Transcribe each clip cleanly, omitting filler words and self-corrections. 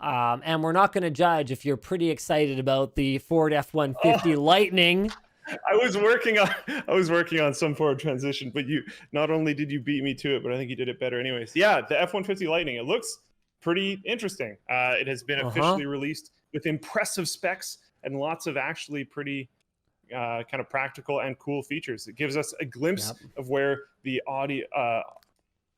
And we're not going to judge if you're pretty excited about the Ford F-150 Oh. Lightning. I was working on some Ford transition, but you not only did you beat me to it, but I think you did it better anyways. Yeah, the F-150 Lightning. It looks pretty interesting. It has been officially released with impressive specs and lots of actually pretty kind of practical and cool features. It gives us a glimpse of where the I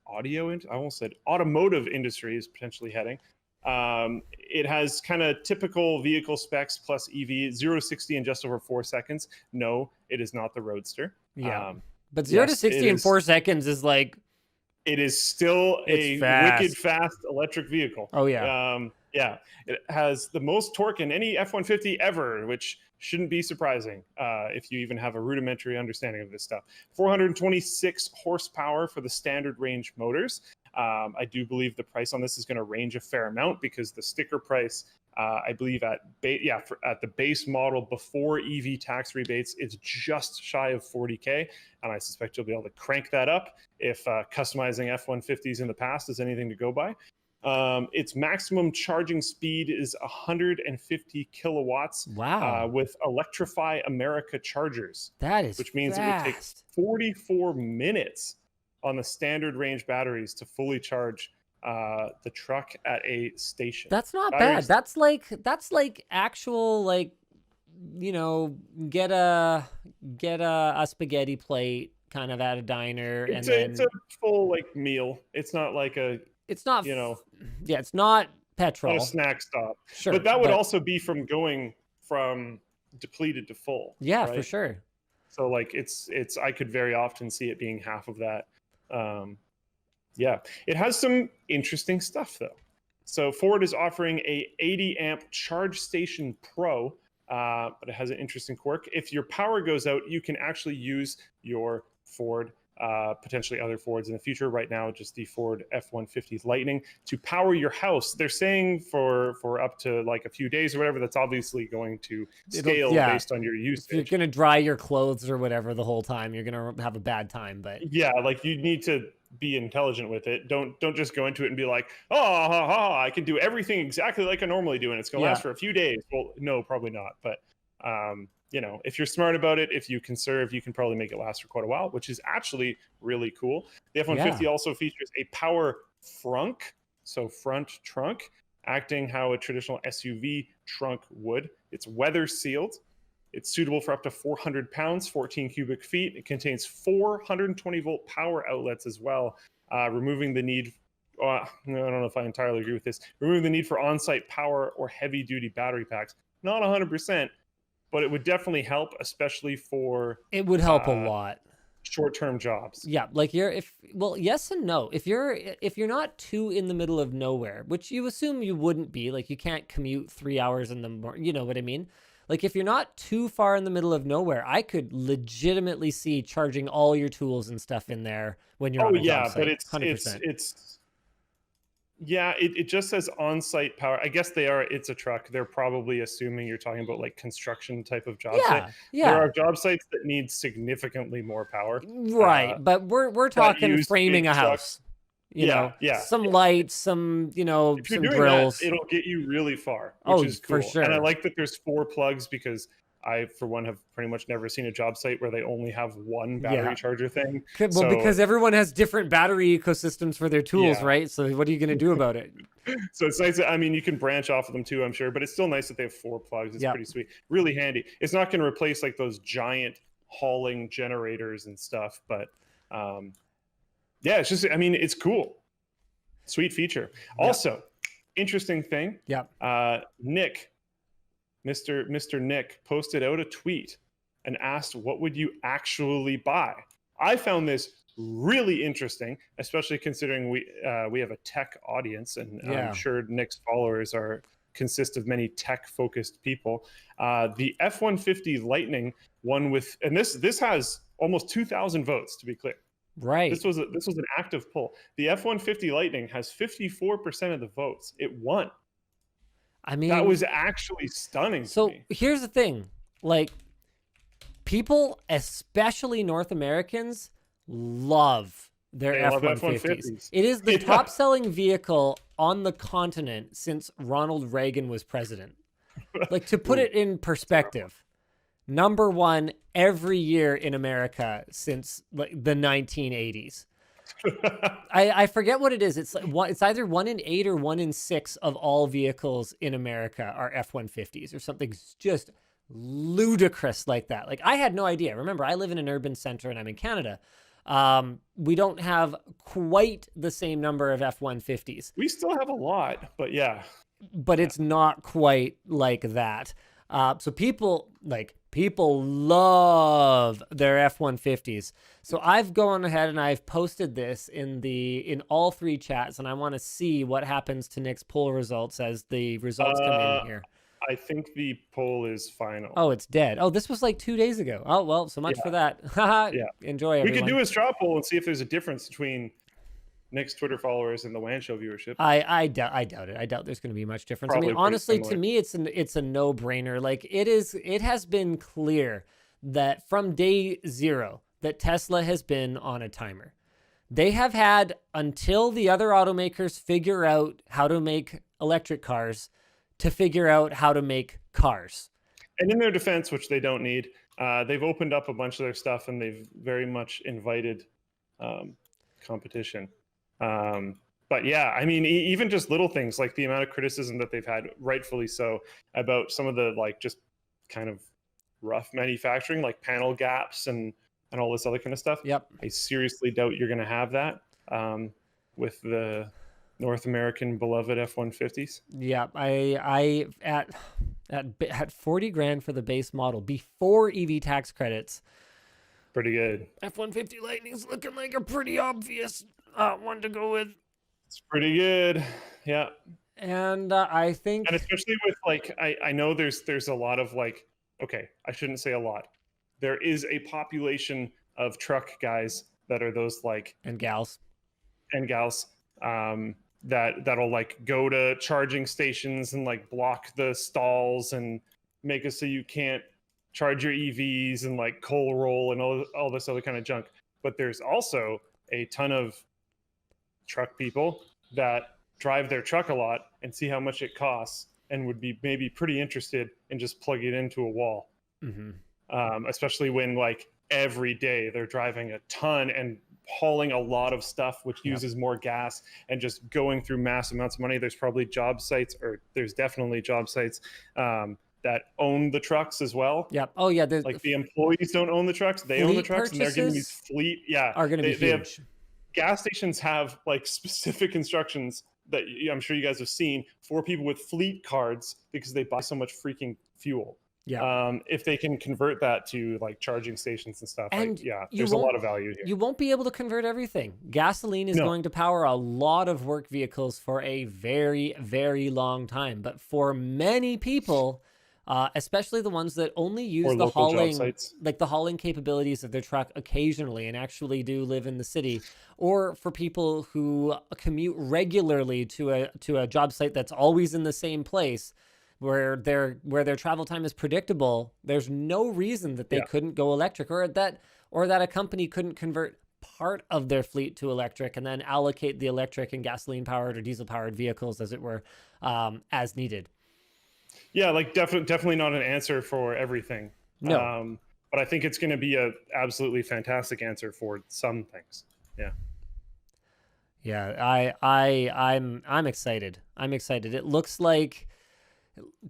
almost said automotive industry is potentially heading. It has kind of typical vehicle specs plus EV, 0 to 60 in just over 4 seconds. No, it is not the Roadster. Yeah. But 0 to 60 in 4 seconds is like... It is still a wicked fast electric vehicle. Oh, yeah. Yeah. It has the most torque in any F-150 ever, which shouldn't be surprising if you even have a rudimentary understanding of this stuff. 426 horsepower for the standard range motors. I do believe the price on this is going to range a fair amount because the sticker price, I believe at the base model before EV tax rebates, it's just shy of 40K. And I suspect you'll be able to crank that up if customizing F-150s in the past is anything to go by. Its maximum charging speed is 150 kilowatts. Wow. With Electrify America chargers. That is which means fast. It would take 44 minutes on the standard range batteries to fully charge the truck at a station. That's not bad. That's like actual, like, you know, get a spaghetti plate kind of at a diner. It's a full like meal. It's not like a... It's not, you know... Yeah, it's not petrol. Not a snack stop. Sure. But that would also be from going from depleted to full. Yeah, right? For sure. So like it's I could very often see it being half of that. Yeah, it has some interesting stuff though. So Ford is offering a 80 amp Charge Station Pro, but it has an interesting quirk. If your power goes out, you can actually use your Ford, potentially other Fords in the future. Right now, just the Ford F-150 Lightning to power your house. They're saying for up to like a few days or whatever. That's obviously going to scale based on your usage. If you're gonna dry your clothes or whatever the whole time, you're gonna have a bad time. But yeah, like you need to be intelligent with it. Don't just go into it and be like, I can do everything exactly like I normally do, and it's gonna last for a few days. Well, no, probably not. But you know, if you're smart about it, if you conserve, you can probably make it last for quite a while, which is actually really cool. The F-150 also features a power frunk, so front trunk, acting how a traditional SUV trunk would. It's weather sealed. It's suitable for up to 400 pounds, 14 cubic feet. It contains 420 volt power outlets as well, removing the need... I don't know if I entirely agree with this. Removing the need for on-site power or heavy-duty battery packs. Not 100%, but it would definitely help, especially for... It would help a lot. Short-term jobs. Yeah, like yes and no. If you're not too in the middle of nowhere, which you assume you wouldn't be, like you can't commute 3 hours in the morning, you know what I mean? Like if you're not too far in the middle of nowhere, I could legitimately see charging all your tools and stuff in there when you're on a job site. But it's 100%. It just says on-site power. I guess it's a truck. They're probably assuming you're talking about like construction type of job site. Yeah. There are job sites that need significantly more power. Right, but we're talking framing a house. You know, some lights, some, you know, if you're some doing grills. That, it'll get you really far, which is cool. For sure. And I like that there's 4 plugs because I, for one, have pretty much never seen a job site where they only have one battery charger thing. Well, because everyone has different battery ecosystems for their tools, right? So what are you going to do about it? So it's nice. I mean, you can branch off of them too, I'm sure, but it's still nice that they have 4 plugs. It's pretty sweet. Really handy. It's not going to replace like those giant hauling generators and stuff, but yeah, it's just, I mean, it's cool. Sweet feature. Also, interesting thing. Nick, Mr. Nick posted out a tweet and asked, what would you actually buy? I found this really interesting, especially considering we have a tech audience, and I'm sure Nick's followers consist of many tech-focused people. The F-150 Lightning won with, and this has almost 2,000 votes, to be clear. Right. This was an active poll. The F-150 Lightning has 54% of the votes. It won. I mean, that was actually stunning. So to me. Here's the thing, like people, especially North Americans, love Their They love F-150s. F-150s. It is the Yeah. top-selling vehicle on the continent since Ronald Reagan was president. Like, to put Ooh, it in perspective, number one every year in America since like the 1980s. I forget what it is. It's like it's either 1 in 8 or 1 in 6 of all vehicles in America are F-150s or something just ludicrous like that. Like, I had no idea. Remember, I live in an urban center and I'm in Canada. We don't have quite the same number of F-150s, We still have a lot, but yeah. but it's not quite like that. So people love their F-150s. So I've gone ahead and I've posted this in all 3 chats, and I want to see what happens to Nick's poll results as the results come in here. I think the poll is final. Oh, it's dead. Oh, this was like 2 days ago. Oh, well, so much for that. Yeah. Enjoy, everyone. We could do a straw poll and see if there's a difference between Nick's Twitter followers and the WAN Show viewership. I doubt it. I doubt there's going to be much difference. Probably I mean, pretty honestly, to similar. me, it's a no-brainer. Like, it has been clear that from day 0 that Tesla has been on a timer. They have had until the other automakers figure out how to make electric cars to figure out how to make cars. And in their defense, which they don't need, they've opened up a bunch of their stuff and they've very much invited competition. But yeah, I mean, even just little things like the amount of criticism that they've had, rightfully so, about some of the like just kind of rough manufacturing, like panel gaps and all this other kind of stuff. Yep. I seriously doubt you're going to have that with the North American beloved F-150s. Yeah, I at 40 grand for the base model before EV tax credits. Pretty good. F-150 Lightning's looking like a pretty obvious one to go with. It's pretty good. Yeah. And I think, and especially with like, I know there's a lot of like, okay, I shouldn't say a lot. There is a population of truck guys that are those like and gals that'll like go to charging stations and like block the stalls and make it so you can't charge your EVs and like coal roll and all this other kind of junk. But there's also a ton of truck people that drive their truck a lot and see how much it costs and would be maybe pretty interested in just plugging it into a wall. Mm-hmm. Especially when like every day they're driving a ton and hauling a lot of stuff which uses more gas and just going through mass amounts of money. There's probably job sites, or there's definitely job sites that own the trucks as well. Yep. Oh yeah. Like the employees don't own the trucks; they own the trucks, and they're getting these fleet. Yeah, are going to be huge. Gas stations have like specific instructions that I'm sure you guys have seen for people with fleet cards because they buy so much freaking fuel. Yeah. If they can convert that to like charging stations and stuff, and like, yeah, there's a lot of value here. You won't be able to convert everything. Gasoline is going to power a lot of work vehicles for a very, very long time. But for many people, especially the ones that only use the hauling capabilities of their truck occasionally and actually do live in the city, or for people who commute regularly to a job site that's always in the same place, where their travel time is predictable, there's no reason that they couldn't go electric, or that a company couldn't convert part of their fleet to electric and then allocate the electric and gasoline powered or diesel powered vehicles, as it were, as needed. Yeah, like definitely not an answer for everything. No. But I think it's going to be a absolutely fantastic answer for some things. Yeah. Yeah, I'm excited. I'm excited. It looks like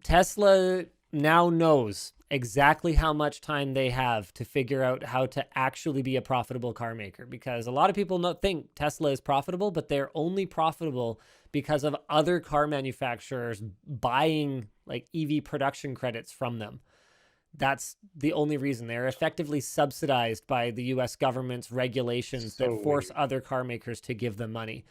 Tesla now knows exactly how much time they have to figure out how to actually be a profitable car maker, because a lot of people think Tesla is profitable, but they're only profitable because of other car manufacturers buying like EV production credits from them. That's the only reason. They're effectively subsidized by the US government's regulations that force other car makers to give them money.